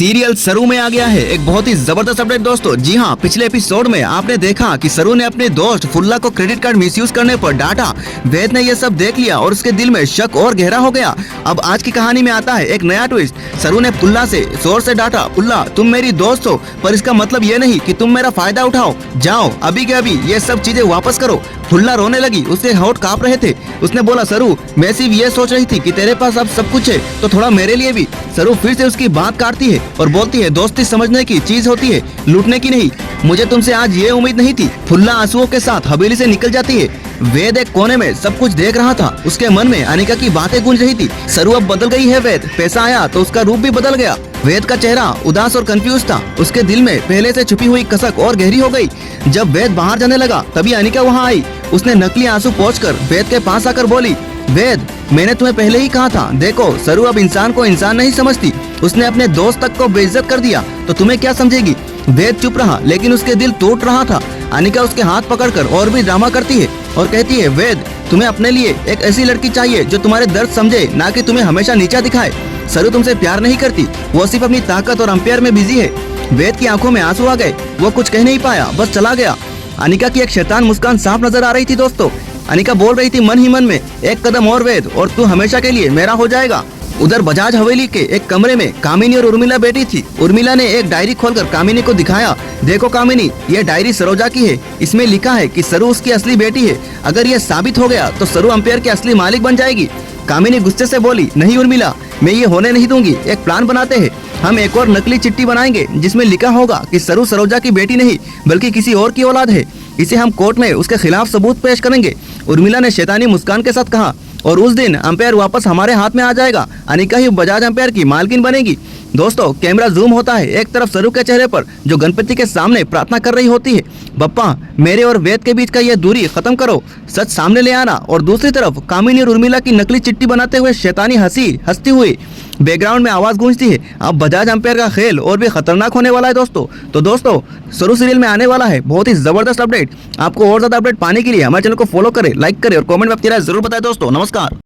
Serial सरू में आ गया है एक बहुत ही जबरदस्त अपडेट दोस्तों। जी हाँ, पिछले एपिसोड में आपने देखा कि सरू ने अपने दोस्त फुल्ला को क्रेडिट कार्ड मिसयूज करने पर डांटा। वेद ने यह सब देख लिया और उसके दिल में शक और गहरा हो गया। अब आज की कहानी में आता है एक नया ट्विस्ट। सरू ने फुल्ला से जोर से डांटा, फुल्ला तुम मेरी दोस्त हो, पर इसका मतलब ये नहीं कि तुम मेरा फायदा उठाओ। जाओ अभी के अभी ये सब चीजें वापस करो। फुल्ला रोने लगी, उसके होंठ कांप रहे थे। उसने बोला, सरू मैं सिर्फ ये सोच रही थी कि तेरे पास अब सब कुछ है तो थोड़ा मेरे लिए भी। सरू फिर से उसकी बात काटती है और बोलती है, दोस्ती समझने की चीज होती है, लूटने की नहीं। मुझे तुमसे आज ये उम्मीद नहीं थी। फुल्ला आंसुओं के साथ हवेली से निकल जाती है। वेद एक कोने में सब कुछ देख रहा था। उसके मन में अनिका की बातें गूंज रही थी। सरू अब बदल गई है वेद। पैसा आया तो उसका रूप भी बदल गया। वेद का चेहरा उदास और कंफ्यूज था। उसके दिल में पहले से छुपी हुई कसक और गहरी हो गई। जब वेद बाहर जाने लगा तभी अनिका वहाँ आई। उसने नकली आंसू पोंछकर वेद के पास आकर बोली, वेद मैंने तुम्हें पहले ही कहा था, देखो सरू अब इंसान को इंसान नहीं समझती। उसने अपने दोस्त तक को बेइज्जत कर दिया तो तुम्हें क्या समझेगी। वेद चुप रहा लेकिन उसके दिल टूट रहा था। अनिका उसके हाथ पकड़कर और भी ड्रामा करती है और कहती है, वेद तुम्हें अपने लिए एक ऐसी लड़की चाहिए जो तुम्हारे दर्द समझे, ना कि तुम्हें हमेशा नीचा दिखाए। सरू तुमसे प्यार नहीं करती, वो सिर्फ अपनी ताकत और अंपायर में बिजी है। वेद की आंखों में आंसू आ गए। वो कुछ कह नहीं पाया, बस चला गया। अनिका की एक शैतान मुस्कान साफ नजर आ रही थी दोस्तों। अनिका बोल रही थी मन ही मन में, एक कदम और वेद और तू हमेशा के लिए मेरा हो जाएगा। उधर बजाज हवेली के एक कमरे में कामिनी और उर्मिला बैठी थी। उर्मिला ने एक डायरी खोलकर कामिनी को दिखाया। देखो कामिनी, ये डायरी सरोजा की है। इसमें लिखा है कि सरू उसकी असली बेटी है। अगर ये साबित हो गया तो सरू अंपायर के असली मालिक बन जाएगी। कामिनी गुस्से से बोली, नहीं उर्मिला, मैं ये होने नहीं दूंगी। एक प्लान बनाते हैं। हम एक और नकली चिट्ठी बनाएंगे जिसमें लिखा होगा कि सरू सरोजा की बेटी नहीं बल्कि किसी और की औलाद है। इसे हम कोर्ट में उसके खिलाफ सबूत पेश करेंगे। उर्मिला ने शैतानी मुस्कान के साथ कहा, और उस दिन अंपायर वापस हमारे हाथ में आ जाएगा। अनिका ही बजाज अंपायर की मालकिन बनेगी। दोस्तों कैमरा जूम होता है। एक तरफ सरू के चेहरे पर जो गणपति के सामने प्रार्थना कर रही होती है, बप्पा मेरे और वेद के बीच का ये दूरी खत्म करो, सच सामने ले आना। और दूसरी तरफ कामिनी और उर्मिला की नकली चिट्ठी बनाते हुए शैतानी हंसती हुई बैकग्राउंड में आवाज गूंजती है। अब बजाज अंपायर का खेल और भी खतरनाक होने वाला है दोस्तों। तो दोस्तों सरू सीरियल में आने वाला है बहुत ही जबरदस्त अपडेट। आपको और ज्यादा अपडेट पाने के लिए हमारे चैनल को फॉलो करें, लाइक करें और कमेंट में अपनी राय जरूर बताएं दोस्तों। नमस्कार।